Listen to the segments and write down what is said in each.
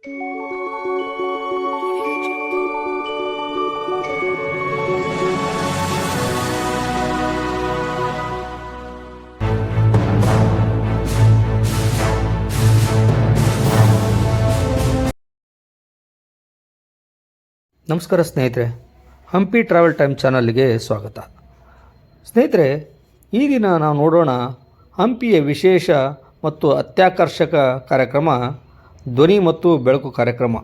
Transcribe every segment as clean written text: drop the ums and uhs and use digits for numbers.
ನಮಸ್ಕಾರ ಸ್ನೇಹಿತರೆ, Hampi travel time ಚಾನಲ್ಗೆ ಸ್ವಾಗತ. ಸ್ನೇಹಿತರೆ, ಈ ದಿನ ನಾವು ನೋಡೋಣ ಹಂಪಿಯ ವಿಶೇಷ ಮತ್ತು ಅತ್ಯಾಕರ್ಷಕ ಕಾರ್ಯಕ್ರಮ ಧ್ವನಿ ಮತ್ತು ಬೆಳಕು ಕಾರ್ಯಕ್ರಮ.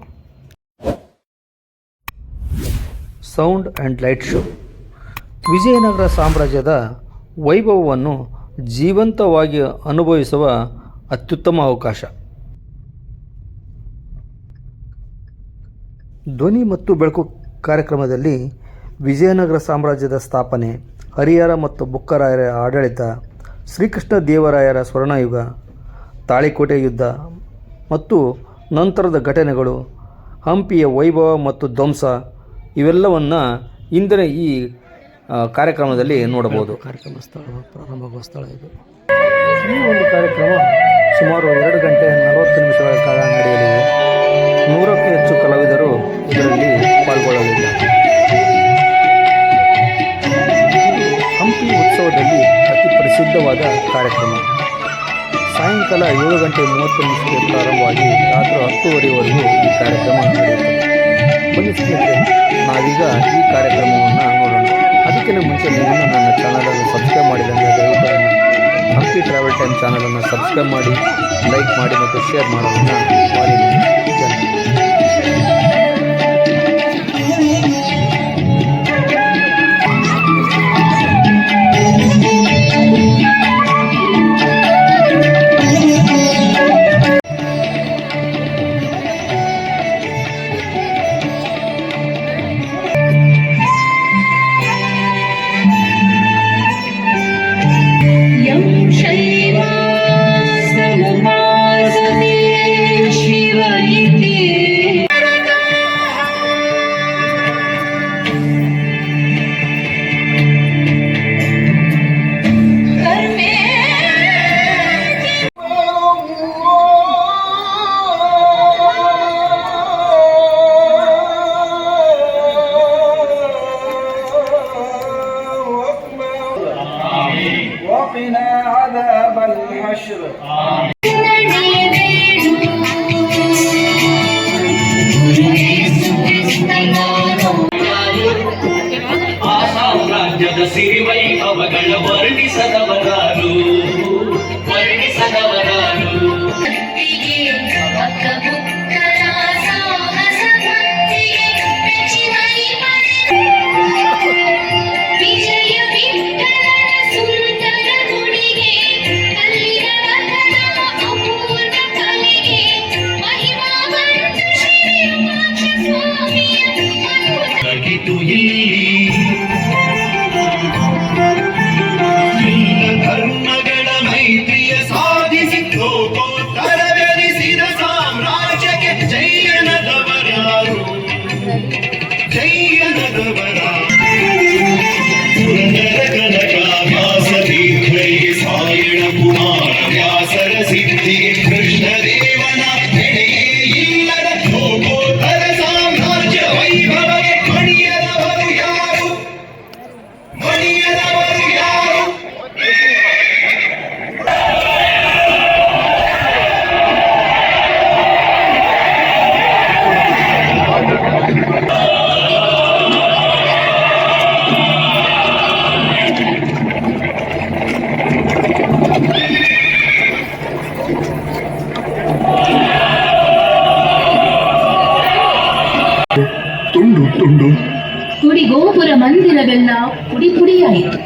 Sound and light show Vijayanagara ಸಾಮ್ರಾಜ್ಯದ ವೈಭವವನ್ನು ಜೀವಂತವಾಗಿ ಅನುಭವಿಸುವ ಅತ್ಯುತ್ತಮ ಅವಕಾಶ. ಧ್ವನಿ ಮತ್ತು ಬೆಳಕು ಕಾರ್ಯಕ್ರಮದಲ್ಲಿ ವಿಜಯನಗರ ಸಾಮ್ರಾಜ್ಯದ ಸ್ಥಾಪನೆ, ಹರಿಹರ ಮತ್ತು ಬುಕ್ಕರಾಯರ ಆಡಳಿತ, ಶ್ರೀಕೃಷ್ಣ ದೇವರಾಯರ ಸ್ವರ್ಣಯುಗ, ತಾಳಿಕೋಟೆ ಯುದ್ಧ ಮತ್ತು ನಂತರದ ಘಟನೆಗಳು, ಹಂಪಿಯ ವೈಭವ ಮತ್ತು ಧ್ವಂಸ ಇವೆಲ್ಲವನ್ನು ಇಂದಿನ ಈ ಕಾರ್ಯಕ್ರಮದಲ್ಲಿ ನೋಡಬಹುದು. ಕಾರ್ಯಕ್ರಮ ಸ್ಥಳ ಪ್ರಾರಂಭವಾಗುವ ಸ್ಥಳ ಇದು. ಈ ಒಂದು ಕಾರ್ಯಕ್ರಮ ಸುಮಾರು 2 ಗಂಟೆ 40 ನಿಮಿಷಗಳ ಕಾಲ ನಡೆಯಲಿದೆ. 100ಕ್ಕೂ ಹೆಚ್ಚು ಕಲಾವಿದರು ಇದರಲ್ಲಿ ಪಾಲ್ಗೊಳ್ಳಲಿದ್ದಾರೆ. ಹಂಪಿ ಉತ್ಸವದಲ್ಲಿ ಅತಿ ಪ್ರಸಿದ್ಧವಾದ ಕಾರ್ಯಕ್ರಮ. ಸಾಯಂಕಾಲ 7 ಗಂಟೆ 30 ನಿಮಿಷಕ್ಕೆ ಪ್ರಾರಂಭವಾಗಿ ರಾತ್ರಿ 10:30ವರೆಗೂ ಈ ಕಾರ್ಯಕ್ರಮ ನಡೆಯುತ್ತದೆ. ಬನ್ನಿ ಸ್ನೇಹಿತರೆ, ನಾವೀಗ ಈ ಕಾರ್ಯಕ್ರಮವನ್ನು ನೋಡೋಣ. ಅದಕ್ಕಿಂತ ಮುಂಚೆ ನೀವು ನನ್ನ ಚಾನಲನ್ನು ಸಬ್ಸ್ಕ್ರೈಬ್ ಮಾಡಿದಂಗೆ ದಯವಿಟ್ಟು ಹಂಪಿ ಟ್ರಾವೆಲ್ ಟೈಮ್ ಚಾನಲನ್ನು ಸಬ್ಸ್ಕ್ರೈಬ್ ಮಾಡಿ, ಲೈಕ್ ಮಾಡಿ ಮತ್ತು ಶೇರ್ ಮಾಡೋದನ್ನು ಮಾಡಿದ್ದೀನಿ. وقنا عذاب الحشر. ಸಾಮ್ರಾಜ್ಯದ ಸಿರಿ ವೈಭವಗಳ ವರ್ಣಿಸದವರಾರು. ಧರ್ಮಗಳ ಮೈತ್ರಿಯ ಸಾಧಿಸಿ ಲೋಕೋತ್ತರವೆನಿಸಿದ ಸಾಮ್ರಾಜ್ಯಕ್ಕೆ ಜೈನದವರಾರು. ಪುರಂದರ ಕನಕ ವ್ಯಾಸ ತೀರ್ಥರಿಗೆ ಸಾಯಣ ಕುಮಾರ ವ್ಯಾಸರ ಸಿದ್ಧಿಗೆ ಕೃಷ್ಣದೇವನ ಬೆಳೆಯೇ ಇಲ್ಲದ ಲೋಕೋತ್ತರ ಸಾಮ್ರಾಜ್ಯ ವೈಭವಕ್ಕೆ ಮಣಿಯದವರು ಯಾರು? ತುಂಡು ಗುಡಿ ಗೋಪುರ ಮಂದಿರವೆಲ್ಲ ಪುಡಿ ಪುಡಿಯಾಯಿತು.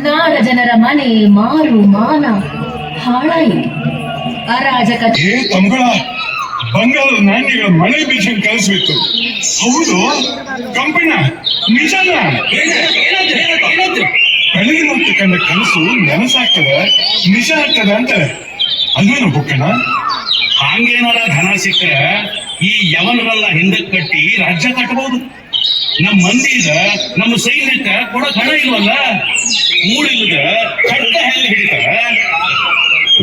ನಾಡ ಜನರ ಮನೆ ಮಾರು ಮಾನ ಹಾಳಾಯಿತು. ಅರಾಜಕ ಬಂಗಾರದ ನಾಣ್ಯಗಳ ಮಳೆ ಬೀಜ ಕಳಿಸ್ಬೇಕು. ಹೌದು, ಕಂಪನ ನಿಜಾನ ಬೆಳಗಿನ ಹೊತ್ತು ಕಂಡ ಕನಸು ನನಸಾಗ್ತದ, ನಿಜ ಆಗ್ತದ ಅಂತ ಅಲ್ವೇನು ಬುಕ್ಕಣ? ಹಂಗೇನಾರ ಧನ ಸಿಕ್ಕರೆ ಈ ಯವನರೆಲ್ಲ ಹಿಂದಕ್ಕೆ ಕಟ್ಟಿ ರಾಜ್ಯ ಕಟ್ಟಬಹುದು. ನಮ್ಮ ಮಂದಿದ ನಮ್ಮ ಸೈನ್ಯಕ್ಕ ಕೊಡೋ ಹಣ ಇಲ್ವಲ್ಲ, ಮೂಡಿಲ್ದ ಕಟ್ಟ ಹೆಲ್ಲಿ ಹಿಡಿತಾರ.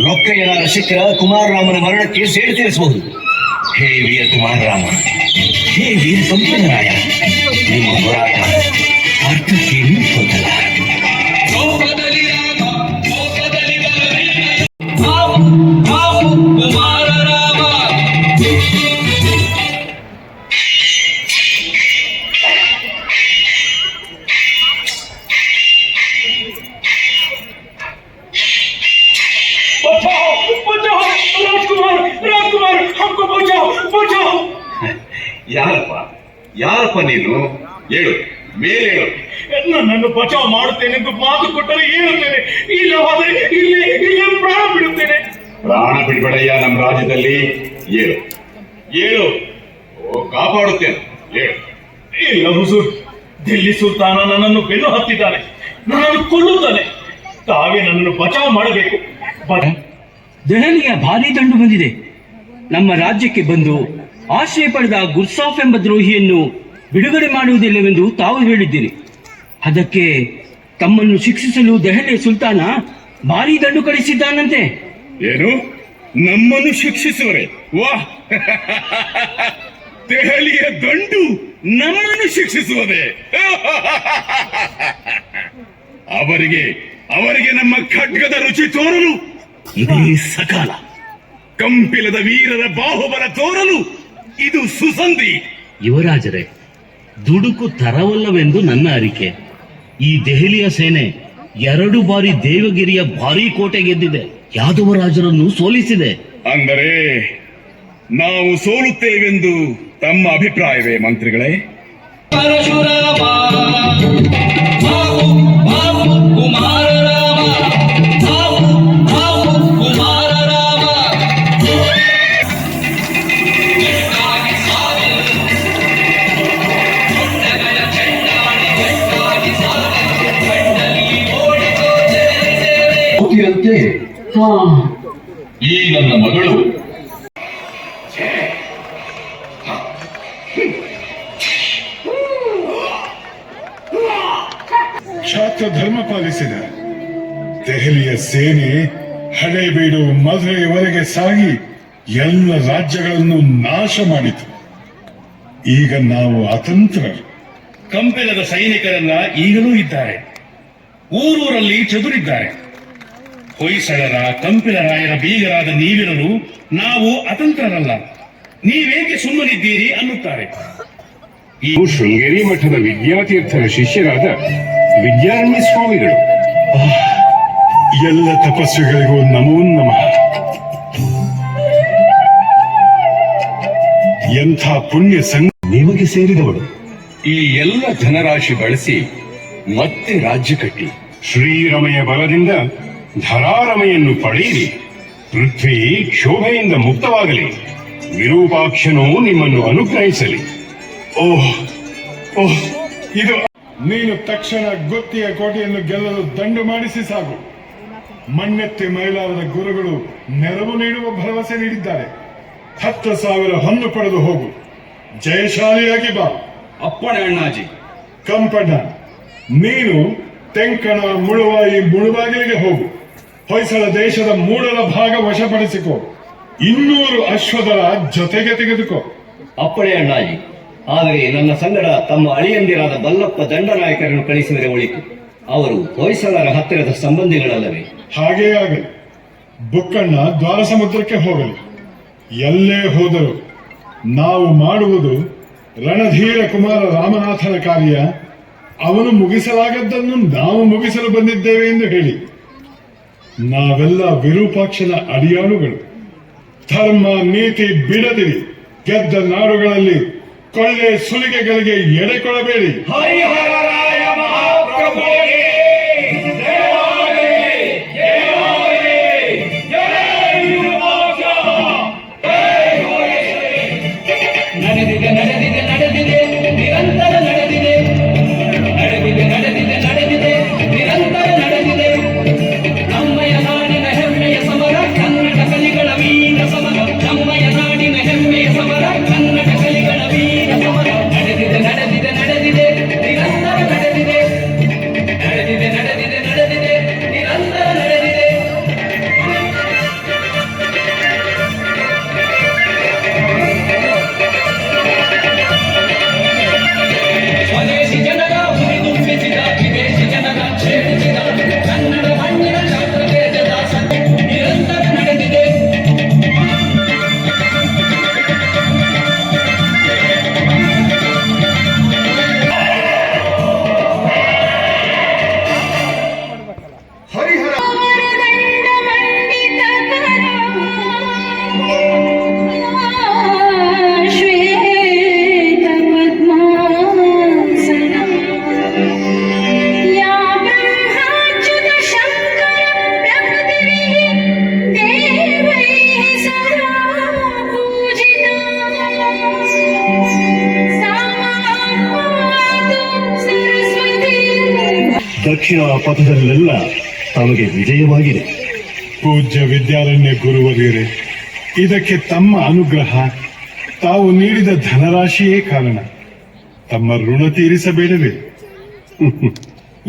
ರೊಕ್ಕ ಏನಾರ ಸಿಕ್ಕರ ಕುಮಾರರಾಮನ ಮರಣಕ್ಕೆ ಸೇಡು ತೀರಿಸಬಹುದು. ಹೇ ವೀರ ಕುಮಾರರಾಮ, ಹೇ ವೀರ ಸಂಪನ್ನರಾಯ, ನಿಮ್ಮ ಹೋರಾಟ ಅರ್ಥಕ್ಕೆ ನಿಂತೋದಲ್ಲ. ಯಾರಪ್ಪ ನೀನು? ಹೇಳು, ಮೇಲೆ ಹೇಳು. ನನ್ನನ್ನು ಬಚಾವ್ ಮಾಡುತ್ತೇನೆಂದು ಮಾತು ಕೊಟ್ಟರೆ ಹೇಳುತ್ತೇನೆ, ಇಲ್ಲವಾದರೆ ಇಲ್ಲೇ ಪ್ರಾಣ ಬಿಡುತ್ತೇನೆ. ಪ್ರಾಣ ಬಿಡ್ಬೇಡಯ್ಯ, ನಮ್ಮ ರಾಜ್ಯದಲ್ಲಿ. ಹೇಳು ಹೇಳು, ಕಾಪಾಡುತ್ತೇನೆ, ಹೇಳು. ಇಲ್ಲ ಹುಜೂರ್, ದಿಲ್ಲಿ ಸುಲ್ತಾನ ನನ್ನನ್ನು ಬೆನ್ನು ಹತ್ತಿದ್ದಾನೆ, ನನ್ನನ್ನು ಕೊಲ್ಲುತ್ತಾನೆ. ತಾವೇ ನನ್ನನ್ನು ಬಚಾವ್ ಮಾಡಬೇಕು. ದೆಹಲಿಯ ಭಾರೀ ದಂಡು ಬಂದಿದೆ. ನಮ್ಮ ರಾಜ್ಯಕ್ಕೆ ಬಂದು ಆಶ್ರಯ ಪಡೆದ ಗುರ್ಸಾಫ್ ಎಂಬ ದ್ರೋಹಿಯನ್ನು ಬಿಡುಗಡೆ ಮಾಡುವುದಿಲ್ಲವೆಂದು ತಾವು ಹೇಳಿದ್ದೀರಿ. ಅದಕ್ಕೆ ತಮ್ಮನ್ನು ಶಿಕ್ಷಿಸಲು ದೆಹಲಿಯ ಸುಲ್ತಾನ ಭಾರೀ ದಂಡು ಕಳಿಸಿದ್ದಾನಂತೆ. ಏನು, ನಮ್ಮನ್ನು ಶಿಕ್ಷಿಸುವರೆ? ವಾಹ್, ದೆಹಲಿಯ ದಂಡು ನಮ್ಮನ್ನು ಶಿಕ್ಷಿಸುವುದೇ? ಅವರಿಗೆ ನಮ್ಮ ಖಡ್ಗದ ರುಚಿ ತೋರಲು ಇದೇ ಸಕಾಲ. ಕಂಪಿಲದ ವೀರರ ಬಾಹುಬಲ ತೋರಲು ಇದು ಸುಸಂಧಿ. ಯುವರಾಜರೇ, ದುಡುಕು ತರವಲ್ಲವೆಂದು ನನ್ನ ಅರಿಕೆ. ಈ ದೆಹಲಿಯ ಸೇನೆ 2 ಬಾರಿ ದೇವಗಿರಿಯ ಭಾರೀ ಕೋಟೆ ಗೆದ್ದಿದೆ, ಯಾದವರಾಜರನ್ನು ಸೋಲಿಸಿದೆ. ಅಂದರೆ ನಾವು ಸೋಲುತ್ತೇವೆಂದು ತಮ್ಮ ಅಭಿಪ್ರಾಯವೇ ಮಂತ್ರಿಗಳೇ? ಈ ನನ್ನ ಮಗಳು ಕ್ಷಾತ್ರ ಧರ್ಮ ಪಾಲಿಸಿದ ದೆಹಲಿಯ ಸೇನೆ ಹಳೇಬೀಡು ಮಧುರೆಯವರೆಗೆ ಸಾಗಿ ಎಲ್ಲ ರಾಜ್ಯಗಳನ್ನು ನಾಶ ಮಾಡಿತು. ಈಗ ನಾವು ಅತಂತ್ರರು. ಕಂಪೆಲದ ಸೈನಿಕರೆಲ್ಲ ಈಗಲೂ ಇದ್ದಾರೆ, ಊರೂರಲ್ಲಿ ಚದುರಿದ್ದಾರೆ. ಹೊಯ್ಸಳರ ಕಂಪಿಲರಾಯರ ಬೀಗರಾದ ನೀವಿರಲು ನಾವು ಅತಂತ್ರರಲ್ಲ, ನೀವೇಕೆ ಸುಮ್ಮನಿದ್ದೀರಿ ಅನ್ನುತ್ತಾರೆ. ಈ ಶೃಂಗೇರಿ ಮಠದ ವಿದ್ಯಾತೀರ್ಥರ ಶಿಷ್ಯರಾದ ವಿದ್ಯಾರಣ್ಯ ಸ್ವಾಮಿಗಳು. ಎಲ್ಲ ತಪಸ್ವಿಗಳಿಗೂ ನಮೋ ನಮಃ. ಎಂಥ ಪುಣ್ಯ ಸಂಘ ನಿಮಗೆ ಸೇರಿದವಳು. ಈ ಎಲ್ಲ ಧನರಾಶಿ ಬಳಸಿ ಮತ್ತೆ ರಾಜ್ಯ ಕಟ್ಟಿ ಶ್ರೀರಮೆಯ ಬಲದಿಂದ ಧರಾರಮೆಯನ್ನು ಪಡೆಯಿರಿ. ಪೃಥ್ವಿ ಕ್ಷೋಭೆಯಿಂದ ಮುಕ್ತವಾಗಲಿ. ವಿರೂಪಾಕ್ಷನು ನಿಮ್ಮನ್ನು ಅನುಗ್ರಹಿಸಲಿ. ಓಹ್ ಓಹ್, ಇದು ನೀನು ತಕ್ಷಣ ಗೊತ್ತಿಯ ಕೋಟೆಯನ್ನು ಗೆಲ್ಲಲು ದಂಡು ಮಾಡಿಸಿ ಸಾಕು. ಮಣ್ಣೆತ್ತಿ ಮೈಲಾರದ ಗುರುಗಳು ನೆರವು ನೀಡುವ ಭರವಸೆ ನೀಡಿದ್ದಾರೆ. 10,000 ಹೊನ್ನು ಪಡೆದು ಹೋಗು, ಜಯಶಾಲಿಯಾಗಿ ಬಾ. ಅಪ್ಪಣೆ ಅಣ್ಣಾಜಿ. ಕಂಪಣ್ಣ, ನೀನು ತೆಂಕಣ ಮುಳುವಾಯಿ ಮುಳುಬಾಗಿಲಿಗೆ ಹೋಗು. ಹೊಯ್ಸಳ ದೇಶದ ಮೂಡಲ ಭಾಗ ವಶಪಡಿಸಿಕೊ. 200 ಅಶ್ವದಳ ಜೊತೆಗೆ ತೆಗೆದುಕೋ. ಅಪ್ಪಣೆ ಅಣ್ಣಾಜಿ. ಆದರೆ ನನ್ನ ಸಂಗಡ ತಮ್ಮ ಅಳಿಯಂದಿರಾದ ಬಲ್ಲಪ್ಪ ದಂಡನಾಯಕರನ್ನು ಕಳಿಸಿದರೆ ಒಳಿತು. ಅವರು ಹೊಯ್ಸಳರ ಹತ್ತಿರದ ಸಂಬಂಧಿಗಳಲ್ಲವೇ? ಹಾಗೇ ಆಗಲಿ. ಬುಕ್ಕಣ್ಣ ದ್ವಾರ ಸಮುದ್ರಕ್ಕೆ ಹೋಗಲಿ. ಎಲ್ಲೇ ಹೋದರೂ ನಾವು ಮಾಡುವುದು ರಣಧೀರ ಕುಮಾರ ರಾಮನಾಥನ ಕಾರ್ಯ. ಅವನು ಮುಗಿಸಲಾಗದ್ದನ್ನು ನಾವು ಮುಗಿಸಲು ಬಂದಿದ್ದೇವೆ ಎಂದು ಹೇಳಿ. ನಾವೆಲ್ಲ ವಿರೂಪಾಕ್ಷನ ಅಡಿಯಾಳುಗಳು. ಧರ್ಮ ನೀತಿ ಬಿಡದಿರಿ. ಗೆದ್ದ ನಾಡುಗಳಲ್ಲಿ ಕೊಳ್ಳೆ ಸುಲಿಗೆಗಳಿಗೆ ಎಡೆ ಕೊಡಬೇಡಿ. ನಡೆದಿದೆ ನಡೆದಿದೆ ನಡೆದಿದೆ ನಿರಂತರ ನಡೆದಿದೆ. ನಡೆದಿದೆ ನಡೆದಿದೆ ನಡೆದಿದೆ ನಿರಂತರ ನಡೆದಿದೆ. ನಮ್ಮಯ ನಾಡಿನ ಹೆಮ್ಮೆಯ ಸಮರ ಕನ್ನಡ ಕಲಿಗಳ ವೀರ ಸಮರ. ನಮ್ಮಯ ನಾಡಿನ ಹೆಮ್ಮೆಯ ಸಮರ ಕನ್ನಡ ಕಲಿಗಳ ವೀರ ಸಮರ. ನಡೆದಿದೆ ನಡೆದಿದೆ ನಡೆದಿದೆ ನಿರಂತರ ನಡೆದಿದೆ. ನಡೆದಿದೆ ನಡೆದಿದೆ ನಡೆದಿದೆ ನಿರಂತರ ನಡೆದಿದೆ. ಪ್ರದಕ್ಷಿಣಾ ಪಥದಲ್ಲೆಲ್ಲ ತಮಗೆ ವಿಜಯವಾಗಿದೆ. ಪೂಜ್ಯ ವಿದ್ಯಾರಣ್ಯ ಗುರುವರಿಯರೇ, ಇದಕ್ಕೆ ತಮ್ಮ ಅನುಗ್ರಹ, ತಾವು ನೀಡಿದ ಧನರಾಶಿಯೇ ಕಾರಣ. ತಮ್ಮ ಋಣ ತೀರಿಸಬೇಡವೇ?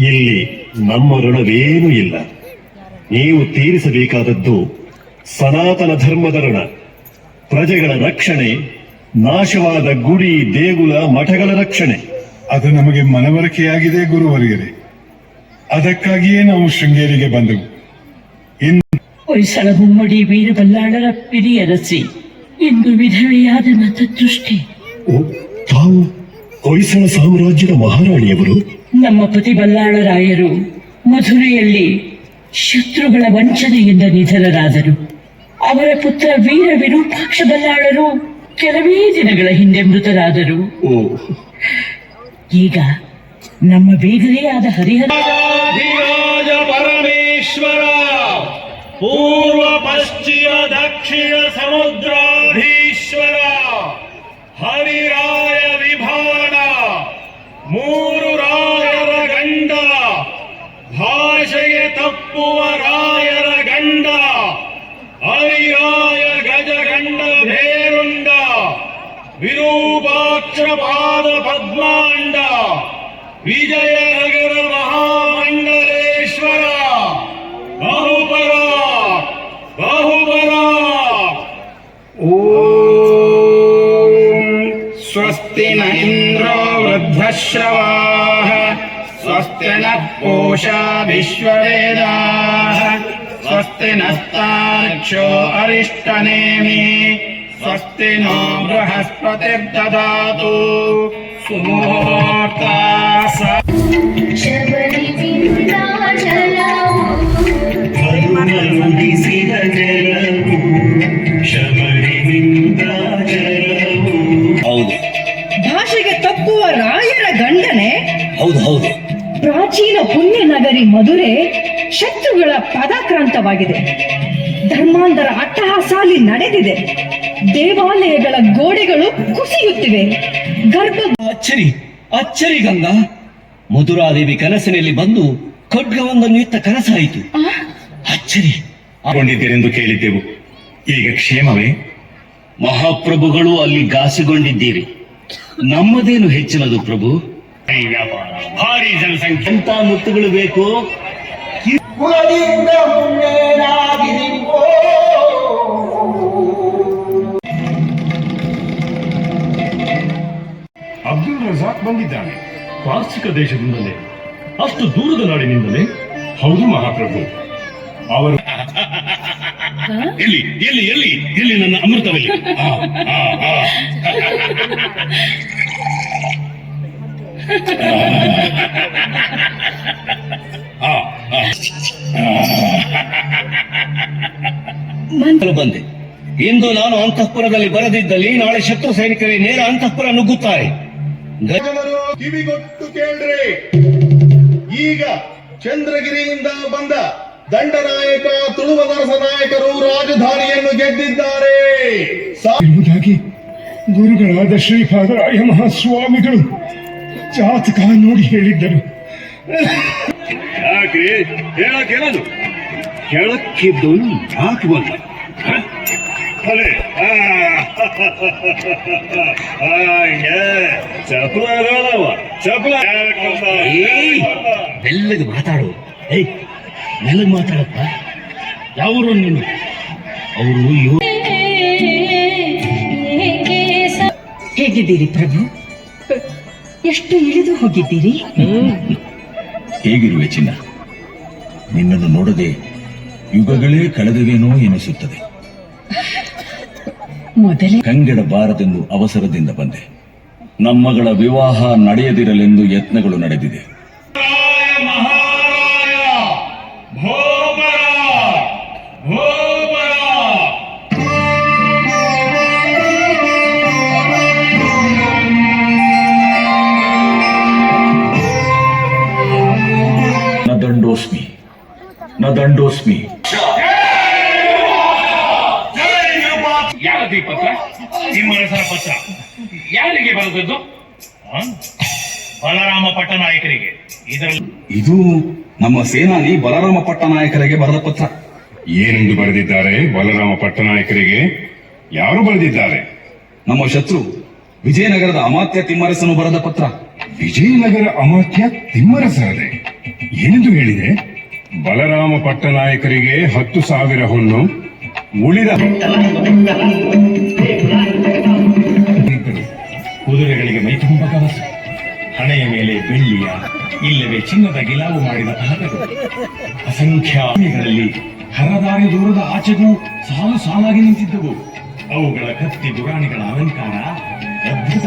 ಇಲ್ಲಿ ನಮ್ಮ ಋಣವೇನೂ ಇಲ್ಲ. ನೀವು ತೀರಿಸಬೇಕಾದದ್ದು ಸನಾತನ ಧರ್ಮದ ಋಣ, ಪ್ರಜೆಗಳ ರಕ್ಷಣೆ, ನಾಶವಾದ ಗುಡಿ ದೇಗುಲ ಮಠಗಳ ರಕ್ಷಣೆ. ಅದು ನಮಗೆ ಮನವರಿಕೆಯಾಗಿದೆ ಗುರುವರಿಯರೇ. ಅದಕ್ಕಾಗಿಯೇ ನಾವು ಶೃಂಗೇರಿಗೆ ಬಂದೆವು. ಹೊಯ್ಸಳ ಮುಮ್ಮಡಿ ವೀರಬಲ್ಲಾಳರ ಪಿರಿಯರಸಿ ಇಂದು ವಿಧವೆಯಾದ ನನ್ನ ದೃಷ್ಟಿ. ಓ, ತಾವು ಹೊಯ್ಸಳ ಸಾಮ್ರಾಜ್ಯದ ಮಹಾರಾಣಿಯವರು? ನಮ್ಮ ಪತಿ ಬಲ್ಲಾಳರಾಯರು ಮಧುರೆಯಲ್ಲಿ ಶತ್ರುಗಳ ವಂಚನೆಯಿಂದ ನಿಧನರಾದರು. ಅವರ ಪುತ್ರ ವೀರ ವಿರೂಪಾಕ್ಷ ಬಲ್ಲಾಳರು ಕೆಲವೇ ದಿನಗಳ ಹಿಂದೆ ಮೃತರಾದರು. ಓ, ಈಗ ನಮ್ಮ ಬೇಗರೆಯಾದ ಹರಿಹರ ಧಿರಾಜ ಪರಮೇಶ್ವರ ಪೂರ್ವ ಪಶ್ಚಿಮ ದಕ್ಷಿಣ ಸಮುದ್ರಾಧೀಶ್ವರ ಹರಿರಾಯ ವಿಭಾಣ ಮೂರು ರಾಯರ ಗಂಡ ಭಾಷೆಗೆ ತಪ್ಪುವ ರಾಯರ ಗಂಡ ಹರಿರಾಯ ಗಜಗಂಡ ಭೇರುಂಡ ವಿರೂಪಾಕ್ಷ ಪಾದ ಪದ್ಮಾಂಡ ವಿಜಯನಗರ ಮಹಾಮಂಡಲೇಶ್ವರ ಬಹುಪರ ಬಹುಪರ. ಓಂ ಸ್ವಸ್ತಿ ನ ಇಂದ್ರೋ ವೃದ್ಧಶ್ರವಾಃ ಸ್ವಸ್ತಿ ನಃ ಪೂಷಾ ವಿಶ್ವವೇದಾಃ ಸ್ವಸ್ತಿ ನಸ್ತಾರ್ಕ್ಷ್ಯೋ ಅರಿಷ್ಟನೇಮಿ ಸ್ವಸ್ತಿ ನೋ ಬೃಹಸ್ಪತಿರ್ದದಾತು ಸುಮುಹೂರ್ತಾ ಹೌದು ಭಾಷೆಗೆ ತಪ್ಪುವ ರಾಯರ ಗಂಡನೆ. ಹೌದು ಹೌದು. ಪ್ರಾಚೀನ ಪುಣ್ಯ ನಗರಿ ಮಧುರೆ ಶತ್ರುಗಳ ಪದಾಕ್ರಾಂತವಾಗಿದೆ. ಧರ್ಮಾಂಧರ ಅಟ್ಟಹಾಸಾಲಿ ನಡೆದಿದೆ. ದೇವಾಲಯಗಳ ಗೋಡೆಗಳು ಕುಸಿಯುತ್ತಿವೆ. ಅಚ್ಚರಿ ಅಚ್ಚರಿ ಗಂಗಾ, ಮಧುರಾದೇವಿ ಕನಸಿನಲ್ಲಿ ಬಂದು ಖಡ್ಗವೊಂದನ್ನು ಇತ್ತ ಕನಸಾಯಿತು. ಅಚ್ಚರಿ ಕೊಂಡಿದ್ದೀರೆಂದು ಕೇಳಿದ್ದೆವು. ಈಗ ಕ್ಷೇಮವೇ? ಮಹಾಪ್ರಭುಗಳು ಅಲ್ಲಿ ಗಾಸಿಗೊಂಡಿದ್ದೀರಿ. ನಮ್ಮದೇನು ಹೆಚ್ಚಿನದು ಪ್ರಭು. ವ್ಯಾಪಾರ ಭಾರಿ ಜನಸಂಖ್ಯೆ ಅಂತ ಮುತ್ತುಗಳು ಬೇಕು. ಅಬ್ದುಲ್ ರಜಾಕ್ ಬಂದಿದ್ದಾನೆ. ಪಾರ್ಸಿಕ ದೇಶದಿಂದಲೇ, ಅಷ್ಟು ದೂರದ ನಾಡಿನಿಂದಲೇ? ಹೌದು ಮಹಾಪ್ರಭು. ಅವರು ಎಲ್ಲಿ ಎಲ್ಲಿ ಎಲ್ಲಿ ಎಲ್ಲಿ ನನ್ನ ಅಮೃತವೆಲ್ಲಿ? ಬಂದೆ. ಇಂದು ನಾನು ಅಂತಃಪುರದಲ್ಲಿ ಬರದಿದ್ದಲ್ಲಿ ನಾಳೆ ಶತ್ರು ಸೈನಿಕರೇ ನೇರ ಅಂತಃಪುರ ನುಗ್ಗುತ್ತಾರೆ. ಜನರು ಕಿವಿಗೊಟ್ಟು ಕೇಳ್ರಿ. ಈಗ ಚಂದ್ರಗಿರಿಯಿಂದ ಬಂದ ದಂಡನಾಯಕ ತುಳುವ ನರಸ ನಾಯಕರು ರಾಜಧಾನಿಯನ್ನು ಗೆದ್ದಿದ್ದಾರೆ ಎಂಬುದಾಗಿ ಗುರುಗಳಾದ ಶ್ರೀಪಾದರಾಯ ಮಹಾಸ್ವಾಮಿಗಳು ಜಾತಕ ನೋಡಿ ಹೇಳಿದ್ದರು. ಯಾಕೆ ಹೇಳಕ್ಕೇನದು? ಕೆಳಕ್ಕಿದ್ದು ಯಾಕೆ ಬಂದ? ಅದೇ ಚಪಲ ಚಪಲ ಮೆಲ್ಲಗೆ ಮಾತಾಡು. ಮೆಲ್ಲಗೆ ಮಾತಾಡಪ್ಪ. ಯಾವರು ನೀನು? ಅವರು ಹೇಗಿದ್ದೀರಿ ಪ್ರಭು? ಎಷ್ಟು ಇಳಿದು ಹೋಗಿದ್ದೀರಿ? ಹೇಗಿರುವೆ ಚಿನ್ನ? ನಿನ್ನನ್ನು ನೋಡದೆ ಯುಗಗಳೇ ಕಳೆದವೇನೋ ಎನಿಸುತ್ತದೆ. ಮೊದಲೇ ಕಂಗೆಡಬಾರದೆಂದು ಅವಸರದಿಂದ ಬಂದೆ. ನಮ್ಮಗಳ ವಿವಾಹ ನಡೆಯದಿರಲೆಂದು ಯತ್ನಗಳು ನಡೆದಿದೆ. ನದಂಡೋಸ್ಮಿ ನದಂಡೋಸ್ಮಿ. ಯಾರದಿ ಪತ್ರ? ನಿಮ್ಮ ಹೆಸರ ಪತ್ರ ಯಾರಿಗೆ ಬರೆದದ್ದು? ಬಲರಾಮ ಪಟ್ಟನಾಯಕರಿಗೆ. ಇದರಲ್ಲಿ ಇದು ನಮ್ಮ ಸೇನಾನಿ ಬಲರಾಮ ಪಟ್ಟನಾಯಕರಿಗೆ ಬರೆದ ಪತ್ರ. ಏನೆಂದು ಬರೆದಿದ್ದಾರೆ ಬಲರಾಮ ಪಟ್ಟನಾಯಕರಿಗೆ? ಯಾರು ಬರೆದಿದ್ದಾರೆ? ನಮ್ಮ ಶತ್ರು ವಿಜಯನಗರದ ಅಮಾತ್ಯ ತಿಮ್ಮರಸನು ಬರೆದ ಪತ್ರ. ವಿಜಯನಗರ ಅಮಾತ್ಯ ತಿಮ್ಮರಸರೇ ಏನೆಂದು ಹೇಳಿದೆ? ಬಲರಾಮ ಪಟ್ಟನಾಯಕರಿಗೆ 10,000 ಹೊನ್ನು, ಉಳಿದ ಕುದುರೆಗಳಿಗೆ ಮೈತುಂಬ ಕವಸ, ಹಣೆಯ ಮೇಲೆ ಬೆಳ್ಳಿಯ ಇಲ್ಲವೇ ಚಿನ್ನದ ಗಿಲಾವು ಮಾಡಿದ ಪದಕಗಳು, ಅಸಂಖ್ಯ ಆನೆಗಳಲ್ಲಿ ಹರದಾರಿ ದೂರದ ಆಚೆಗೂ ಸಾಲು ಸಾಲಾಗಿ ನಿಂತಿದ್ದವು. ಅವುಗಳ ಕತ್ತಿ ಗುರಾಣಿಗಳ ಅಲಂಕಾರ ಅದ್ಭುತ.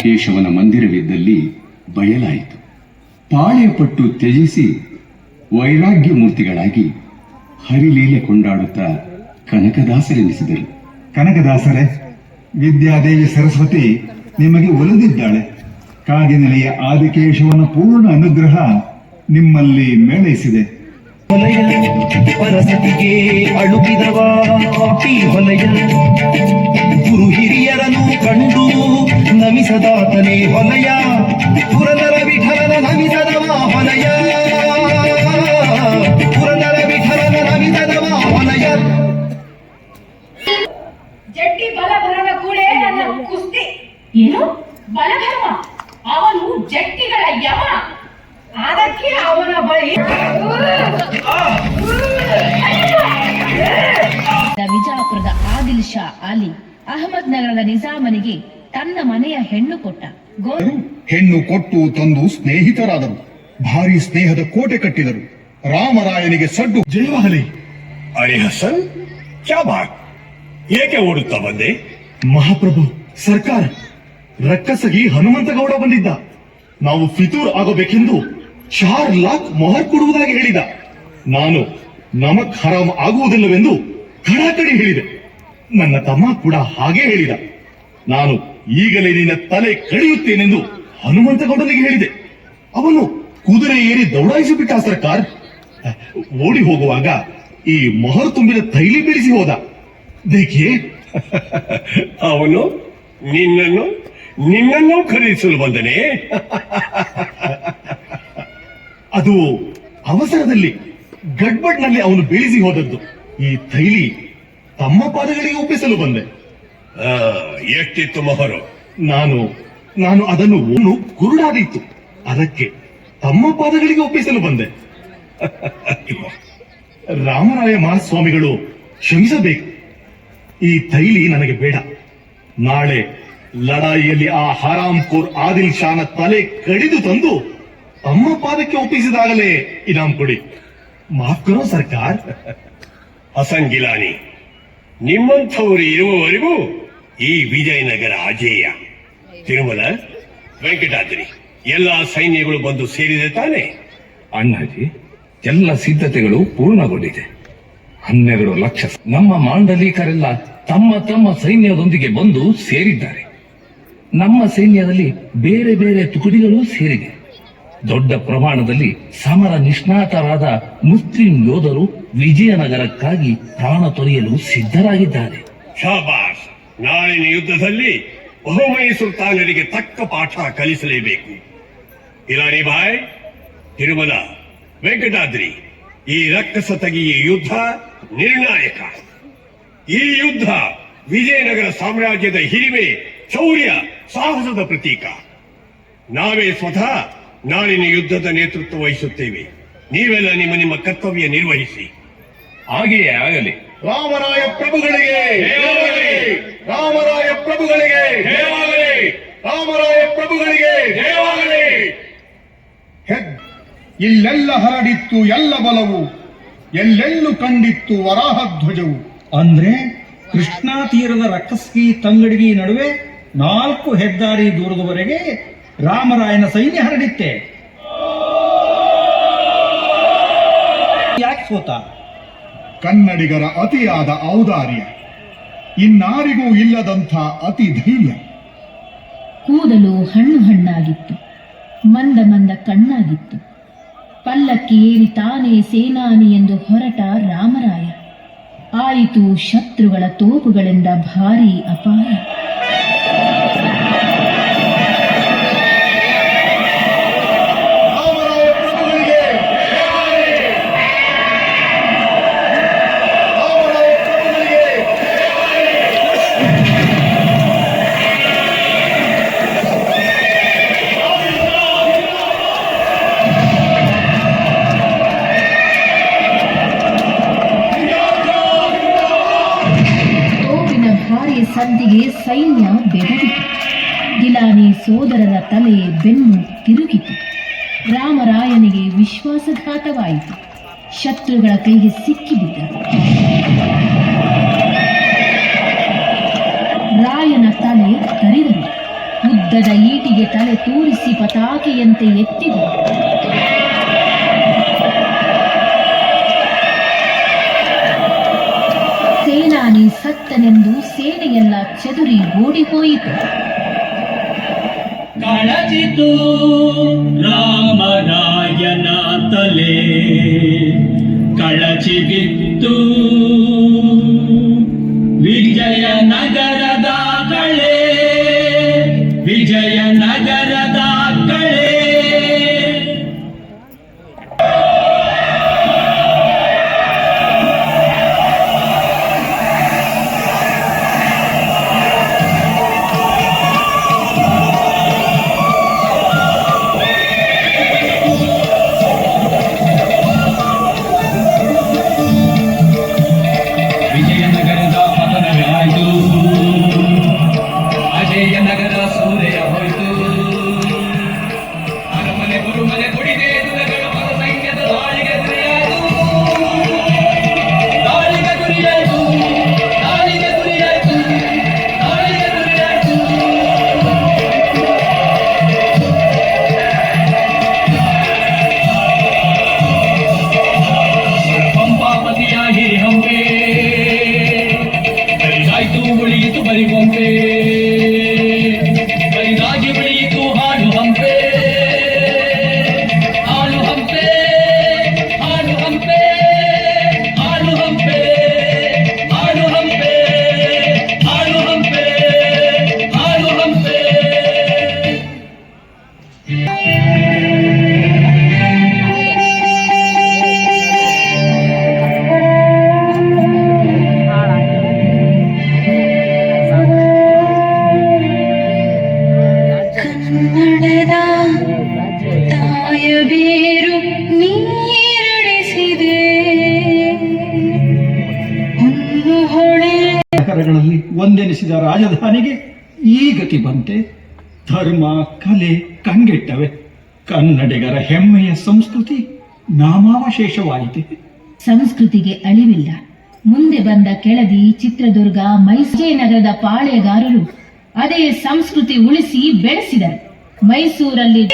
ಕೇಶವನ ಮಂದಿರವಿದ್ದಲ್ಲಿ ಬಯಲಾಯಿತು. ಪಾಳೆಯಪಟ್ಟು ತ್ಯಜಿಸಿ ವೈರಾಗ್ಯ ಮೂರ್ತಿಗಳಾಗಿ ಹರಿಲೀಲೆ ಕೊಂಡಾಡುತ್ತಾ ಕನಕದಾಸರೆನಿಸಿದರು. ಕನಕದಾಸರೇ, ವಿದ್ಯಾದೇವಿ ಸರಸ್ವತಿ ನಿಮಗೆ ಒಲಿದಿದ್ದಾಳೆ. ಕಾಗಿನೆಲೆಯ ಆದಿಕೇಶವನ ಪೂರ್ಣ ಅನುಗ್ರಹ ನಿಮ್ಮಲ್ಲಿ ಮೇಳೈಸಿದೆ. ಪರಸತಿಗೆ ಅಳುಕಿದವ ಹೊಲೆಯ ಗುರು ಹಿರಿಯರನ್ನು ಕಂಡು ನಮಿಸದಾತನೇ ಹೊಲೆಯ, ಪುರದರ ವಿಠಲನ ನಮಿಸದವ ಹೊಲೆಯ, ಪುರದರ ವಿಠಲನ ನಮಿಸದವ ಹೊಲೆಯ. ಜಟ್ಟಿ ಬಲಭರನ ಕೂಡೆ ನನ್ನ ಕುಸ್ತಿ. ಏನು ಬಲಭರವ? ಅವನು ಜಟ್ಟಿಗಳ ಯಮ. ಅದಕ್ಕೆ ಅವನ ಬಳಿ ವಿಜಾಪುರದ ಆದಿಲ್ ಶಾ ಅಲಿ ಅಹಮದ್ ನಗರದ ನಿಜಾಮನಿಗೆ ತನ್ನ ಮನೆಯ ಹೆಣ್ಣು ಕೊಟ್ಟ. ಹೆಣ್ಣು ಕೊಟ್ಟು ತಂದು ಸ್ನೇಹಿತರಾದರು. ಭಾರಿ ಸ್ನೇಹದ ಕೋಟೆ ಕಟ್ಟಿದರು. ರಾಮರಾಯನಿಗೆ ಸಡ್ಡು ಜಯವಾಗಲಿ. ಅರೆ ಹಸನ್, ಕ್ಯಾ ಬಾತ್? ಏಕೆ ಓಡುತ್ತಾ ಬಂದೆ? ಮಹಾಪ್ರಭು, ಸರ್ಕಾರ ರಕ್ಕಸಗಿ ಹನುಮಂತಗೌಡ ಬಂದಿದ್ದ. ನಾವು ಫಿತೂರ್ ಆಗೋಬೇಕೆಂದು 4 ಲಾಖ್ ಮೊಹರ್ ಕೊಡುವುದಾಗಿ ಹೇಳಿದ. ನಾನು ನಮಕ್ ಹರಾಮ್ ಆಗುವುದಿಲ್ಲವೆಂದು ಕಡಾಕಡಿ ಹೇಳಿದೆ. ನನ್ನ ತಮ್ಮ ಕೂಡ ಹಾಗೆ ಹೇಳಿದ. ನಾನು ಈಗಲೇ ನಿನ್ನ ತಲೆ ಕಡಿಯುತ್ತೇನೆಂದು ಹನುಮಂತಗೌಡನಿಗೆ ಹೇಳಿದೆ. ಅವನು ಕುದುರೆ ಏರಿ ದೌಡಾಯಿಸಿಬಿಟ್ಟ ಸರ್ಕಾರ. ಓಡಿ ಹೋಗುವಾಗ ಈ ಮೊಹರ್ ತುಂಬಿದ ತೈಲಿ ಬೀಳಿಸಿ ಹೋದ. ದೇಖಿಯೇ, ಅವನು ನಿನ್ನನ್ನು ಖರೀದಿಸಲು ಬಂದನೆ. ಅದು ಅವಸರದಲ್ಲಿ ಗಡ್ಬಡ್ನಲ್ಲಿ ಅವನು ಬೀಳಿಸಿ ಹೋದದ್ದು. ಈ ತೈಲಿ ತಮ್ಮ ಪಾದಗಳಿಗೆ ಒಪ್ಪಿಸಲು ಬಂದೆ. ಎಷ್ಟಿತ್ತು ಮೊಹರು? ನಾನು ಅದನ್ನು ಕುರುಡಾದೀತು. ಅದಕ್ಕೆ ತಮ್ಮ ಪಾದಗಳಿಗೆ ಒಪ್ಪಿಸಲು ಬಂದೆ. ರಾಮರಾಯ ಮಹಾಸ್ವಾಮಿಗಳು ಕ್ಷಮಿಸಬೇಕು. ಈ ತೈಲಿ ನನಗೆ ಬೇಡ. ನಾಳೆ ಲಡಾಯಿಯಲ್ಲಿ ಆ ಹರಾಮ್ಖೋರ್ ಆದಿಲ್ ಶಾನ ತಲೆ ಕಡಿದು ತಂದು ತಮ್ಮ ಪಾದಕ್ಕೆ ಒಪ್ಪಿಸಿದಾಗಲೇ ಇನಾಮ್ ಕೊಡಿ. ಮಾಫ್ ಕರೋ ಸರ್ಕಾರ. ಹಸನ್ ಗಿಲಾನಿ, ನಿಮ್ಮಂಥವರು ಇರುವವರೆಗೂ ಈ ವಿಜಯನಗರ ಅಜೇಯ. ತಿರುಮಲ, ವೆಂಕಟಾದ್ರಿ ಎಲ್ಲಾ ಸೈನ್ಯಗಳು ಬಂದು ಸೇರಿದೆ ತಾನೆ? ಅಣ್ಣಾಜಿ, ಎಲ್ಲ ಸಿದ್ಧತೆಗಳು ಪೂರ್ಣಗೊಂಡಿದೆ. 12 ಲಕ್ಷ ನಮ್ಮ ಮಾಂಡಲಿಕರೆಲ್ಲ ತಮ್ಮ ತಮ್ಮ ಸೈನ್ಯದೊಂದಿಗೆ ಬಂದು ಸೇರಿದ್ದಾರೆ. ನಮ್ಮ ಸೈನ್ಯದಲ್ಲಿ ಬೇರೆ ಬೇರೆ ತುಕಡಿಗಳು ಸೇರಿದೆ. ದೊಡ್ಡ ಪ್ರಮಾಣದಲ್ಲಿ ಸಮರ ನಿಷ್ಣಾತರಾದ ಮುಸ್ಲಿಂ ಯೋಧರು ವಿಜಯನಗರಕ್ಕಾಗಿ ಪ್ರಾಣ ತೊರೆಯಲು ಸಿದ್ಧರಾಗಿದ್ದಾರೆ. ಶಾಬಾಸ್. ನಾಳಿನ ಯುದ್ಧದಲ್ಲಿ ಬಹುಮೈ ಸುಲ್ತಾನರಿಗೆ ತಕ್ಕ ಪಾಠ ಕಲಿಸಲೇಬೇಕು. ಇಲಾನಿ ಬಾಯ್, ತಿರುಮಲ, ವೆಂಕಟಾದ್ರಿ, ಈ ರಕ್ಕಸತಗಿಯ ಯುದ್ಧ ನಿರ್ಣಾಯಕ. ಈ ಯುದ್ಧ ವಿಜಯನಗರ ಸಾಮ್ರಾಜ್ಯದ ಹಿರಿಮೆ, ಶೌರ್ಯ, ಸಾಹಸದ ಪ್ರತೀಕ. ನಾವೇ ಸ್ವತಃ ನಾಳಿನ ಯುದ್ಧದ ನೇತೃತ್ವ ವಹಿಸುತ್ತೇವೆ. ನೀವೆಲ್ಲ ನಿಮ್ಮ ಕರ್ತವ್ಯ ನಿರ್ವಹಿಸಿ. ಹಾಗೆಯೇ ಆಗಲಿ. ರಾಮರಾಯ ಪ್ರಭುಗಳಿಗೆ, ರಾಮರಾಯ ಪ್ರಭುಗಳಿಗೆ, ರಾಮರಾಯ ಪ್ರಭುಗಳಿಗೆ ಜಯವಾಗಲಿ. ಇಲ್ಲೆಲ್ಲ ಹರಡಿತ್ತು ಎಲ್ಲ ಬಲವು, ಎಲ್ಲೆಲ್ಲೂ ಕಂಡಿತ್ತು ವರಾಹಧ್ವಜವು. ಅಂದ್ರೆ ಕೃಷ್ಣಾ ತೀರದ ರಕ್ಕಸ್ಗಿ ತಂಗಡಗಿ ನಡುವೆ 4 ಹೆದ್ದಾರಿ ದೂರದವರೆಗೆ ರಾಮರಾಯನ ಸೈನ್ಯ ಹರಡಿತ್ತೆ. ಯಾಕೆ ಸೋತ? ಕನ್ನಡಿಗರ ಅತಿಯಾದ ಔದಾರ್ಯ, ಇನ್ನಾರಿಗೂ ಇಲ್ಲದಂಥ ಅತಿ ಧೈರ್ಯ. ಕೂದಲು ಹಣ್ಣಾಗಿತ್ತು. ಮಂದ ಮಂದ ಕಣ್ಣಾಗಿತ್ತು. ಪಲ್ಲಕ್ಕಿ ಏರಿ ತಾನೇ ಸೇನಾನಿ ಎಂದು ಹೊರಟ ರಾಮರಾಯ. ಆಯಿತು ಶತ್ರುಗಳ ತೋಪುಗಳಿಂದ ಭಾರೀ ಅಪಾಯ. ಸಂಧಿಗೆ ಸೈನ್ಯ ಬೆದರಿತು. ಗಿಲಾನಿ ಸೋದರರ ತಲೆ ಬೆನ್ನು ತಿರುಗಿತು. ರಾಮರಾಯನಿಗೆ ವಿಶ್ವಾಸಘಾತವಾಯಿತು. ಶತ್ರುಗಳ ಕೈಗೆ ಸಿಕ್ಕಿಬಿದ್ದರು. ರಾಯನ ತಲೆ ಕರಿದರು. ಉದ್ದದ ಈಟಿಗೆ ತಲೆ ತೂರಿಸಿ ಪತಾಕೆಯಂತೆ ಎತ್ತಿದರು. ಸೇನಾನಿ ಸತ್ತನೆಂದು ಸೇನೆಯೆಲ್ಲ ಚೆದುರಿ ಓಡಿಹೋಯಿತು. ಕಳಚಿತು ರಾಮರಾಯನ ತಲೆ, ಕಳಚಿ ಬಿತ್ತು ವಿಜಯನಗರದ ಕಳೆ, ವಿಜಯನಗರದ ಕಳೆ. ನಗರಗಳಲ್ಲಿ ಒಂದೆನಿಸಿದ ರಾಜಧಾನಿಗೆ ಈ ಗತಿ ಬಂತೆ. ಧರ್ಮ ಕಲೆ ಕಂಗೆಟ್ಟವೆ. ಕನ್ನಡಿಗರ ಹೆಮ್ಮೆಯ ಸಂಸ್ಕೃತಿ ನಾಮಾವಶೇಷವಾಯಿತು. ಸಂಸ್ಕೃತಿಗೆ ಅಳಿವಿಲ್ಲ. ಮುಂದೆ ಬಂದ ಕೆಳದಿ, ಚಿತ್ರದುರ್ಗ, ಮೈಸೂರು ನಗರದ ಪಾಳೆಗಾರರು ಅದೇ ಸಂಸ್ಕೃತಿ ಉಳಿಸಿ ಬೆಳೆಸಿದರು. ಮೈಸೂರಲ್ಲಿ